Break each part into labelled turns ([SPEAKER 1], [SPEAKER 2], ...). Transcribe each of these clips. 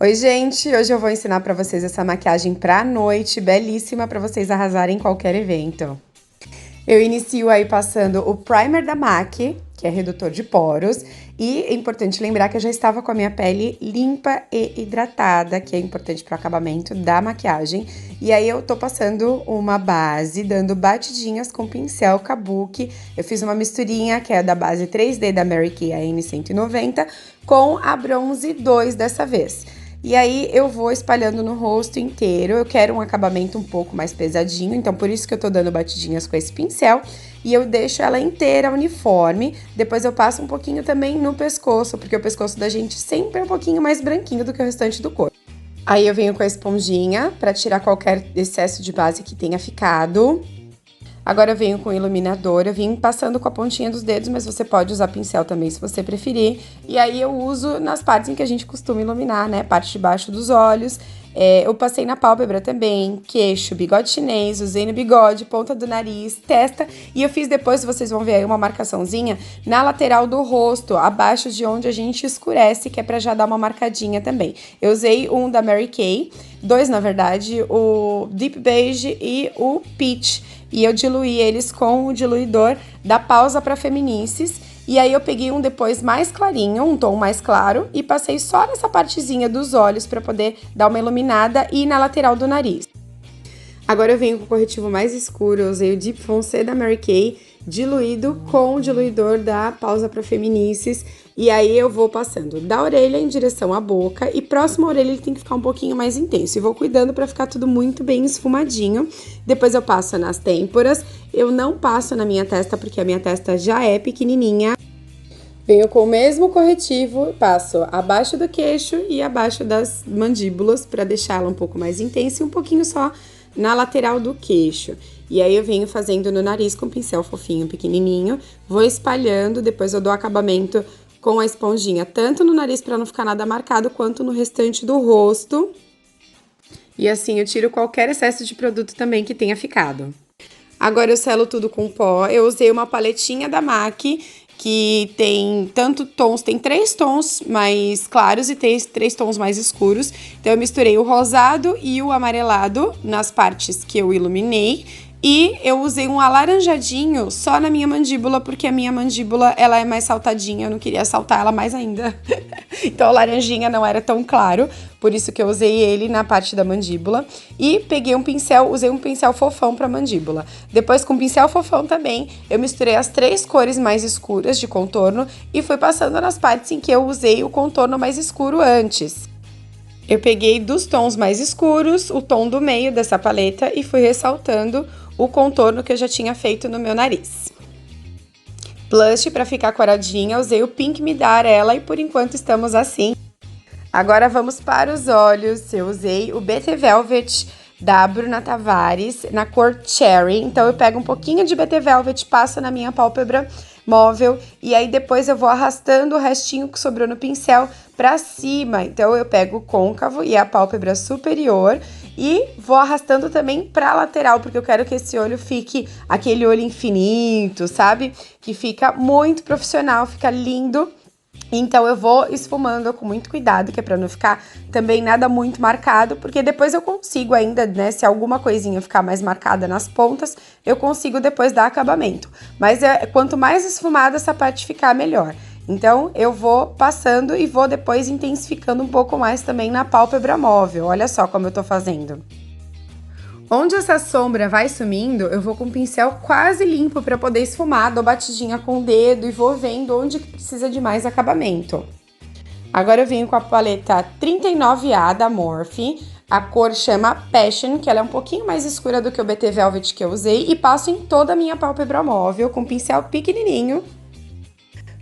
[SPEAKER 1] Oi, gente! Hoje eu vou ensinar pra vocês essa maquiagem pra noite, belíssima pra vocês arrasarem em qualquer evento. Eu inicio aí passando o primer da MAC, que é redutor de poros, e é importante lembrar que eu já estava com a minha pele limpa e hidratada, que é importante para o acabamento da maquiagem. E aí eu tô passando uma base, dando batidinhas com pincel Kabuki. Eu fiz uma misturinha, que é da base 3D da Mary Kay, a N190, com a Bronze 2 dessa vez. E aí eu vou espalhando no rosto inteiro. Eu quero um acabamento um pouco mais pesadinho, então por isso que eu tô dando batidinhas com esse pincel. E eu deixo ela inteira uniforme. Depois eu passo um pouquinho também no pescoço, porque o pescoço da gente sempre é um pouquinho mais branquinho do que o restante do corpo. Aí eu venho com a esponjinha pra tirar qualquer excesso de base que tenha ficado. Agora eu venho com o iluminador, eu vim passando com a pontinha dos dedos, mas você pode usar pincel também se você preferir. E aí eu uso nas partes em que a gente costuma iluminar, né? Parte de baixo dos olhos. Eu passei na pálpebra também, queixo, bigode chinês, usei no bigode, ponta do nariz, testa. E eu fiz depois, vocês vão ver aí uma marcaçãozinha na lateral do rosto, abaixo de onde a gente escurece, que é pra já dar uma marcadinha também. Eu usei um da Mary Kay, dois na verdade, o Deep Beige e o Peach. E eu diluí eles com o diluidor da Pausa para Feminices. E aí eu peguei um depois mais clarinho, um tom mais claro, e passei só nessa partezinha dos olhos para poder dar uma iluminada e na lateral do nariz. Agora eu venho com o corretivo mais escuro, eu usei o Deep Foncé da Mary Kay, diluído com o diluidor da Pausa para Feminices. E aí eu vou passando da orelha em direção à boca e próximo à orelha ele tem que ficar um pouquinho mais intenso. E vou cuidando para ficar tudo muito bem esfumadinho. Depois eu passo nas têmporas. Eu não passo na minha testa porque a minha testa já é pequenininha. Venho com o mesmo corretivo, passo abaixo do queixo e abaixo das mandíbulas para deixá-la um pouco mais intensa e um pouquinho só na lateral do queixo. E aí eu venho fazendo no nariz com pincel fofinho, pequenininho. Vou espalhando, depois eu dou acabamento com a esponjinha, tanto no nariz para não ficar nada marcado, quanto no restante do rosto. E assim eu tiro qualquer excesso de produto também que tenha ficado. Agora eu selo tudo com pó. Eu usei uma paletinha da MAC, que tem tem 3 tons mais claros e 3 tons mais escuros. Então eu misturei o rosado e o amarelado nas partes que eu iluminei. E eu usei um alaranjadinho só na minha mandíbula, porque a minha mandíbula ela é mais saltadinha, eu não queria saltar ela mais ainda. Então a laranjinha não era tão claro, por isso que eu usei ele na parte da mandíbula. E peguei um pincel, usei um pincel fofão pra mandíbula. Depois com pincel fofão também, eu misturei as 3 cores mais escuras de contorno e fui passando nas partes em que eu usei o contorno mais escuro antes. Eu peguei dos tons mais escuros, o tom do meio dessa paleta e fui ressaltando o contorno que eu já tinha feito no meu nariz. Blush para ficar coradinha, usei o Pink Me Dar ela e por enquanto estamos assim. Agora vamos para os olhos, eu usei o BT Velvet da Bruna Tavares na cor Cherry, então eu pego um pouquinho de BT Velvet, passo na minha pálpebra móvel e aí depois eu vou arrastando o restinho que sobrou no pincel para cima. Então eu pego o côncavo e a pálpebra superior e vou arrastando também para lateral, porque eu quero que esse olho fique aquele olho infinito, sabe? Que fica muito profissional, fica lindo. Então eu vou esfumando com muito cuidado, que é pra não ficar também nada muito marcado, porque depois eu consigo ainda, né, se alguma coisinha ficar mais marcada nas pontas, eu consigo depois dar acabamento. Mas quanto mais esfumada essa parte ficar, melhor. Então eu vou passando e vou depois intensificando um pouco mais também na pálpebra móvel. Olha só como eu tô fazendo. Onde essa sombra vai sumindo, eu vou com o pincel quase limpo para poder esfumar, dou batidinha com o dedo e vou vendo onde precisa de mais acabamento. Agora eu venho com a paleta 39A da Morphe, a cor chama Passion, que ela é um pouquinho mais escura do que o BT Velvet que eu usei, e passo em toda a minha pálpebra móvel com um pincel pequenininho.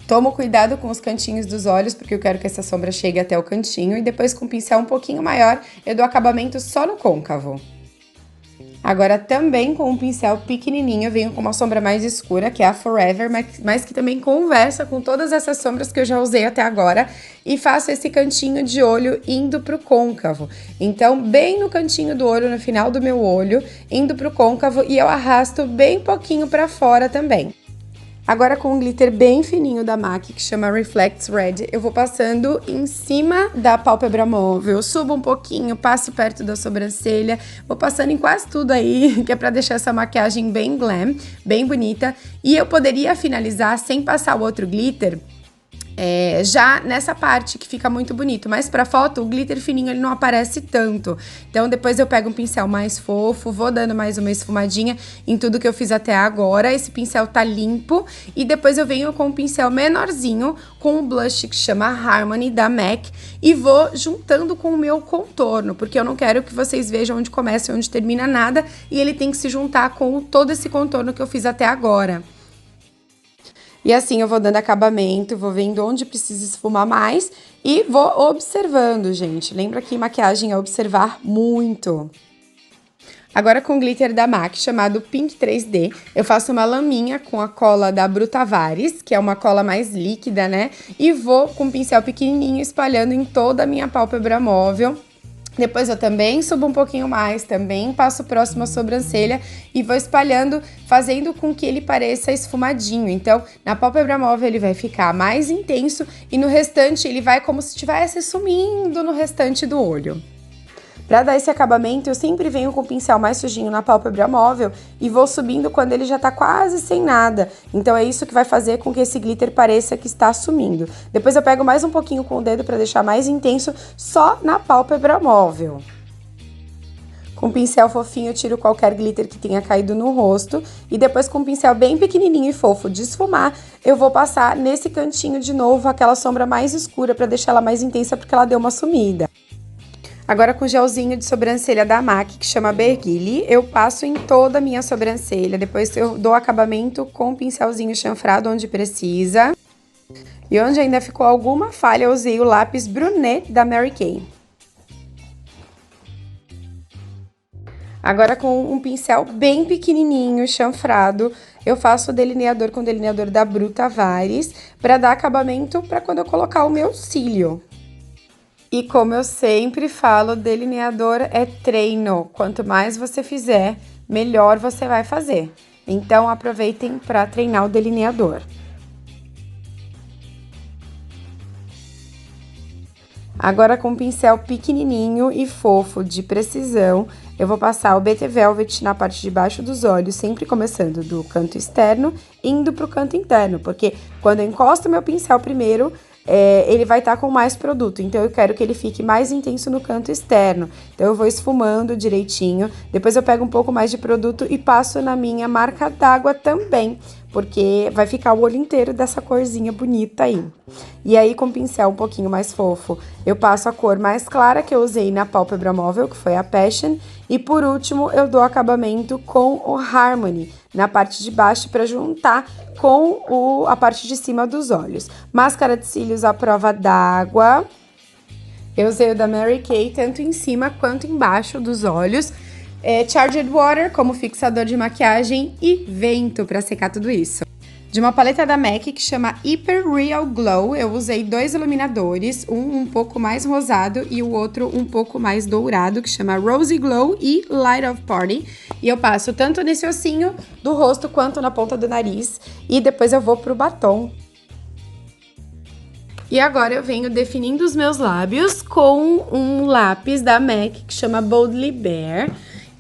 [SPEAKER 1] Tomo cuidado com os cantinhos dos olhos, porque eu quero que essa sombra chegue até o cantinho, e depois com um pincel um pouquinho maior, eu dou acabamento só no côncavo. Agora também com um pincel pequenininho, eu venho com uma sombra mais escura, que é a Forever, mas que também conversa com todas essas sombras que eu já usei até agora. E faço esse cantinho de olho indo pro côncavo. Então, bem no cantinho do olho, no final do meu olho, indo pro côncavo, e eu arrasto bem pouquinho pra fora também. Agora com um glitter bem fininho da MAC, que chama Reflects Red, eu vou passando em cima da pálpebra móvel, subo um pouquinho, passo perto da sobrancelha, vou passando em quase tudo aí, que é pra deixar essa maquiagem bem glam, bem bonita. E eu poderia finalizar sem passar o outro glitter, já nessa parte que fica muito bonito, mas pra foto o glitter fininho ele não aparece tanto, então depois eu pego um pincel mais fofo, vou dando mais uma esfumadinha em tudo que eu fiz até agora. Esse pincel tá limpo e depois eu venho com um pincel menorzinho, com um blush que chama Harmony da MAC e vou juntando com o meu contorno, porque eu não quero que vocês vejam onde começa e onde termina nada, e ele tem que se juntar com todo esse contorno que eu fiz até agora. E assim eu vou dando acabamento, vou vendo onde precisa esfumar mais e vou observando, gente. Lembra que maquiagem é observar muito. Agora com o glitter da MAC, chamado Pink 3D, eu faço uma laminha com a cola da Bru Tavares, que é uma cola mais líquida, né? E vou com um pincel pequenininho espalhando em toda a minha pálpebra móvel. Depois eu também subo um pouquinho mais, também passo próximo à sobrancelha e vou espalhando, fazendo com que ele pareça esfumadinho. Então, na pálpebra móvel ele vai ficar mais intenso e no restante ele vai como se estivesse sumindo no restante do olho. Para dar esse acabamento, eu sempre venho com o pincel mais sujinho na pálpebra móvel e vou subindo quando ele já tá quase sem nada. Então é isso que vai fazer com que esse glitter pareça que está sumindo. Depois eu pego mais um pouquinho com o dedo para deixar mais intenso só na pálpebra móvel. Com o pincel fofinho eu tiro qualquer glitter que tenha caído no rosto e depois com um pincel bem pequenininho e fofo de esfumar, eu vou passar nesse cantinho de novo aquela sombra mais escura para deixar ela mais intensa porque ela deu uma sumida. Agora com o gelzinho de sobrancelha da MAC, que chama Bergili, eu passo em toda a minha sobrancelha. Depois eu dou acabamento com o pincelzinho chanfrado onde precisa. E onde ainda ficou alguma falha, eu usei o lápis Brunet da Mary Kay. Agora com um pincel bem pequenininho, chanfrado, eu faço o delineador com o delineador da Bru Tavares, para dar acabamento para quando eu colocar o meu cílio. E como eu sempre falo, delineador é treino. Quanto mais você fizer, melhor você vai fazer. Então, aproveitem para treinar o delineador. Agora, com um pincel pequenininho e fofo, de precisão, eu vou passar o BT Velvet na parte de baixo dos olhos, sempre começando do canto externo, indo pro canto interno. Porque quando eu encosto meu pincel primeiro, ele vai estar com mais produto, então eu quero que ele fique mais intenso no canto externo. Então eu vou esfumando direitinho, depois eu pego um pouco mais de produto e passo na minha marca d'água também, porque vai ficar o olho inteiro dessa corzinha bonita aí. E aí com o pincel um pouquinho mais fofo, eu passo a cor mais clara que eu usei na pálpebra móvel, que foi a Passion, e por último eu dou acabamento com o Harmony na parte de baixo para juntar com a parte de cima dos olhos. Máscara de cílios à prova d'água. Eu usei o da Mary Kay tanto em cima quanto embaixo dos olhos. Charged Water como fixador de maquiagem e vento para secar tudo isso. De uma paleta da MAC que chama Hyper Real Glow, eu usei 2 iluminadores, um pouco mais rosado e o outro um pouco mais dourado, que chama Rosy Glow e Light of Party. E eu passo tanto nesse ossinho do rosto quanto na ponta do nariz e depois eu vou pro batom. E agora eu venho definindo os meus lábios com um lápis da MAC que chama Boldly Bare.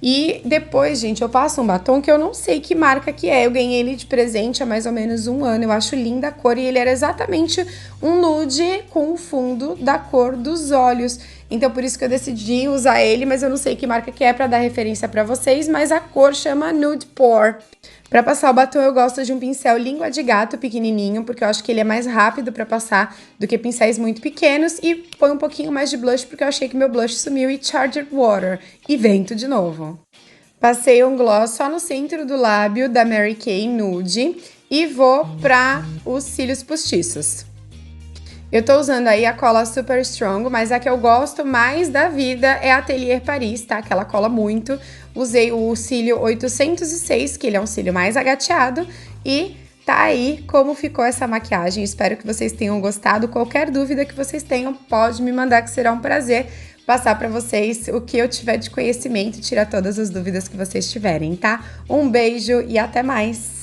[SPEAKER 1] E depois, gente, eu passo um batom que eu não sei que marca que é. Eu ganhei ele de presente há mais ou menos um ano. Eu acho linda a cor e ele era exatamente um nude com o fundo da cor dos olhos. Então, por isso que eu decidi usar ele, mas eu não sei que marca que é pra dar referência pra vocês. Mas a cor chama Nude Pour. Pra passar o batom, eu gosto de um pincel língua de gato pequenininho, porque eu acho que ele é mais rápido pra passar do que pincéis muito pequenos. E põe um pouquinho mais de blush, porque eu achei que meu blush sumiu. E Charged Water. E vento de novo. Passei um gloss só no centro do lábio da Mary Kay Nude. E vou pra os cílios postiços. Eu tô usando aí a cola Super Strong, mas a que eu gosto mais da vida é a Atelier Paris, tá? Que ela cola muito. Usei o cílio 806, que ele é um cílio mais agateado. E tá aí como ficou essa maquiagem. Espero que vocês tenham gostado. Qualquer dúvida que vocês tenham, pode me mandar, que será um prazer passar pra vocês o que eu tiver de conhecimento e tirar todas as dúvidas que vocês tiverem, tá? Um beijo e até mais!